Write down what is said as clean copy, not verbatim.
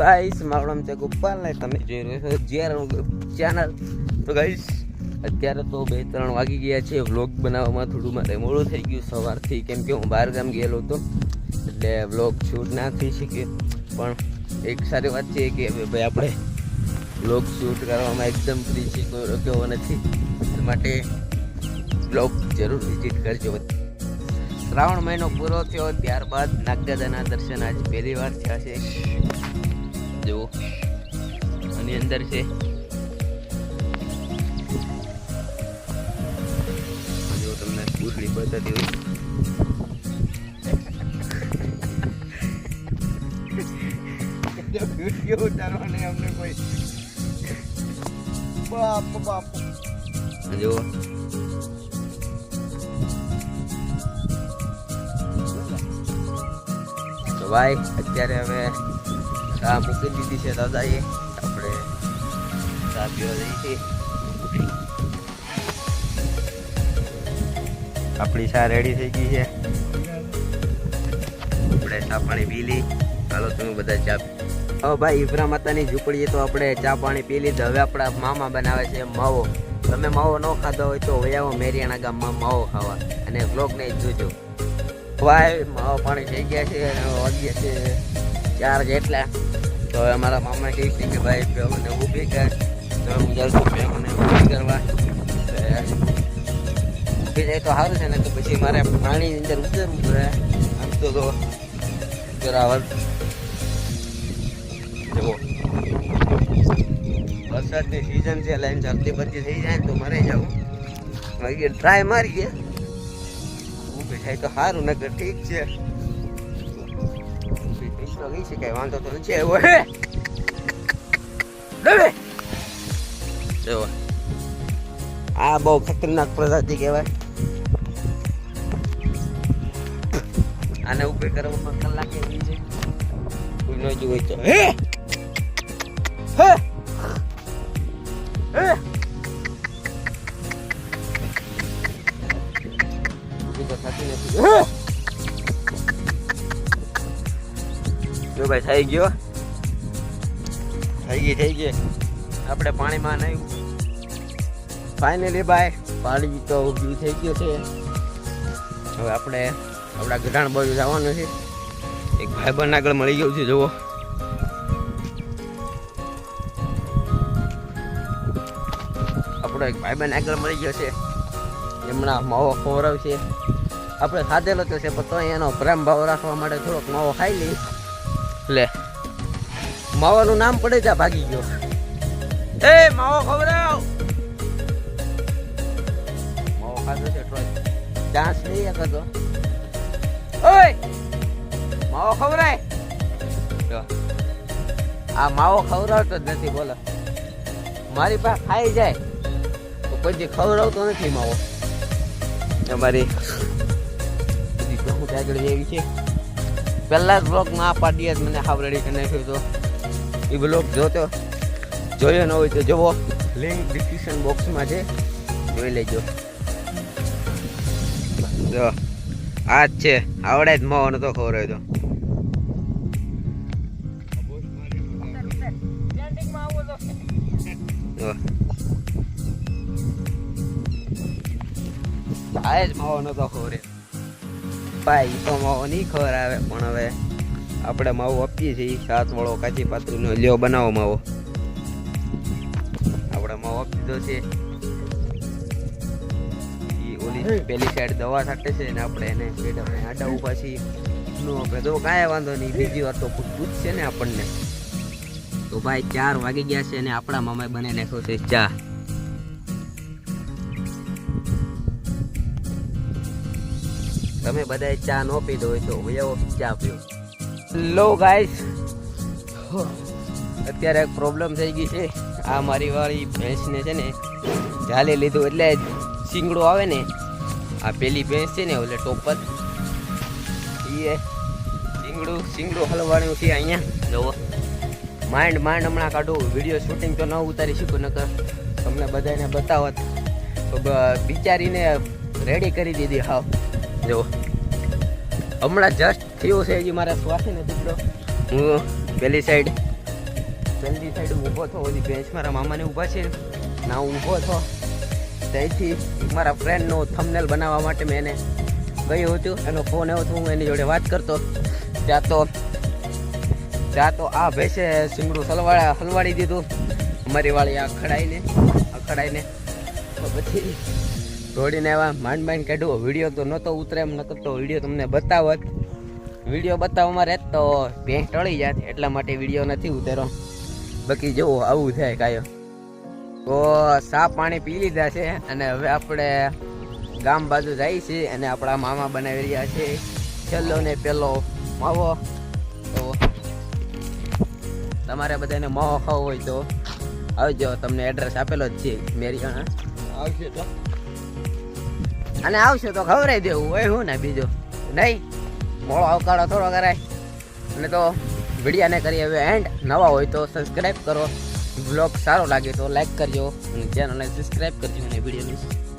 Guys મારું નામ છે ગોપાલ ને તમે જોઈ રહ્યો છો જીઆર ચેનલ. તો ગાઈસ અત્યારે તો 2-3 વાગી ગયા છે. વ્લોગ બનાવવામાં થોડું મારે મોડું થઈ ગયું સવારથી, કેમ કે હું બહાર ગામ ગયેલો હતો એટલે વ્લોગ શૂટ ના થઈ શકે. પણ એક સારી વાત છે કે ભાઈ આપણે વ્લોગ શૂટ કરવામાં એકદમ ફ્રી છે, કોઈ રોક્યો નથી. એ માટે વ્લોગ જરૂર વિઝિટ કરજો. શ્રાવણ મહિનો પૂરો થયો ત્યારબાદ નાગદાદાના દર્શન આજે પહેલી વાર થયા છે. જુઓ આની અંદર છે, જો તમને પૂરલી બતાતી હોય. વિડીયો ઉતારવા નહીં અમને કોઈ. બાપ જો ભાઈ અત્યારે હવે ચા મૂકી દીધી છે દાદાએ. આપણે ચા પીવા જઈએ છીએ. આપણી ચા રેડી થઈ ગઈ છે. આપણે ચા પાણી પી લી. ચાલો તમે બધા ચા હવે ભાઈ ઈબ્રા માતાની ઝૂંપડીએ તો આપણે ચા પાણી પી લીધું. હવે આપણા મામા બનાવે છે માવો. તમે માવો ન ખાધો હોય તો વયાવો મેરિયાણા ગામમાં માવો ખાવા અને વ્લોગને જોજો. ભાઈ માવો પાણી થઈ ગયા છે અને વાગ્યા છે 4 જેટલા. તો હવે અમારા મામા કહે છે કે ભાઈ મને ઊભી કર. તો હું જાઉં છું મને ઊભી કરવા. ઊભી જાય તો સારું છે ને, તો પછી મારે પાણીની અંદર ઉતરવું પડે. આમ તો જરાવર જુઓ વરસાદની સિઝન છે, લાઈન જલ્દી બધી થઈ જાય તો મરી જાઉં. ટ્રાય મારીએ, ઊભી થાય તો સારું, નકર ઠીક છે. ગઈ છે કઈ વાંધો તો નથી એવો. હે જો આ બહુ ખતરનાક પ્રજાતિ કહેવાય. આને ઉભી કરવામાં કલાક એવી છે, કોઈ ન જોઈ તો. હે હે હે ઉભી તો થતી નથી. જો ભાઈ થઈ ગયો, થઈ ગઈ. આપણે પાણીમાં નહીં. ફાઇનલી ભાઈ પાણી તો ઊભી થઈ ગયું છે. હવે આપણે આપણા ગઢાણ બાજુ જવાનું છે. એક ભાઈબંધ આગળ મળી ગયું છે. જુઓ આપણો એક ભાઈબંધ આગળ મળી ગયો છે. હમણાં માવો ખવડાવશે. આપણે ખાધેલો તો છે પણ તો એનો પ્રેમ ભાવ રાખવા માટે થોડોક માવો ખાઈ લઈ. લે માવાનું નામ પડે જા ભાગી ગયો. એ માવો ખવડાવ. માવો ખાધો છે ચાન્સ નહીં કરતો. ઓય માવો ખવડાય. આ માવો ખવડાવતો જ નથી. બોલો મારી પાસે ખાઈ જાય તો પછી ખવડાવતો નથી માવો. અમારી આગળ એવી છે. પહેલા જ બ્લોગમાં આ પાડીએ મને હાવ રેડી કરી નાખ્યો હતો. એ બ્લોગ જોયો ન હોય તો જુઓ, લિંક ડિસ્ક્રિપ્શન બોક્સમાં છે, જોઈ લેજો. જો આ જ છે, આવડે જ માવો નતો ખવડાવ્યો તો. આ જ માવો નતો ખવડાવ્યો ભાઈ. તો માવો નહીં ખબર આવે, પણ હવે આપણે માવો આપીએ છીએ 7 વાળો કાચી પાતળીનો. લ્યો બનાવો માવો. આપણે માવો આપી દીધો છે. ઓલી પેલી સાઈડ દવા છાંટે છે ને આપણે એને આડા ઉભા છીએ. આપણે તો કાંઈ વાંધો નહીં, બીજી વાર તો પૂછશે ને આપણને. તો ભાઈ 4 વાગી ગયા છે અને આપણા મામાએ બને નાખ્યો છે ચા. તમે બધા ચા ન પીધો હોય તો એવો ચા પીઓ. લો ગાઈસ અત્યારે એક પ્રોબ્લેમ થઈ ગઈ છે. આ મારી વાળી ભેંસને છે ને ઝાલી લીધું એટલે શીંગડો આવે ને, આ પેલી ભેંસ છે ને એટલે ટોપર એ શીંગડું હલવાણું છે અહીંયા. જુઓ માંડ હમણાં કાઢું. વિડીયો શૂટિંગ તો ન ઉતારી શકું, નકર તમને બધાને બતાવત. બિચારીને રેડી કરી દીધી હાવ. જો હમણાં જસ્ટ થયું છે, હજી મારા શ્વાસે નથી પડ્યો. હું પેલી સાઈડ પહેલી સાઈડ ઊભો થયો ઓલી બેન્ચ મારા મામાને ઊભા છે ના હું ઊભો થયો ત્યાંથી મારા ફ્રેન્ડનું થંબનેલ બનાવવા માટે મેં એને ગયું હતું એનો ફોન આવ્યો હતો હું એની જોડે વાત કરતો ત્યાં તો આ ભેંસે સિંગડું હલવાડી દીધું અમારી વાળી આ ખડાઈને તો પછી દોડીને આવ્યા માંડ કાઢ્યો વિડીયો તો નહોતો ઉતરે એમ નતો તો વિડીયો તમને બતાવત વિડીયો બતાવવામાં રહેત તો ભેંસ ટળી જાત એટલા માટે વિડીયો નથી ઉતર્યો બાકી જુઓ આવું થાય કાયો તો સા પાણી પી લીધા છે અને હવે આપણે ગામ બાજુ જાય છે અને આપણા મામા બનાવી રહ્યા છે છેલ્લો ને પેલો માવો તો તમારે બધાને માવો ખાવો હોય તો આવજો તમને એડ્રેસ આપેલો જ છે મેરિયાણા આવશે તો અને આવશે તો ખવડાવી દેવું હોય હું ને બીજું નહીં મોળો આવકાળો થોડો કરાય અને તો વિડીયાને કરીએ હવે એન્ડ નવા હોય તો સબસ્ક્રાઈબ કરો બ્લોગ સારો લાગે તો લાઈક કરજો અને ચેનલને સબસ્ક્રાઈબ કરજો અને વિડીયોને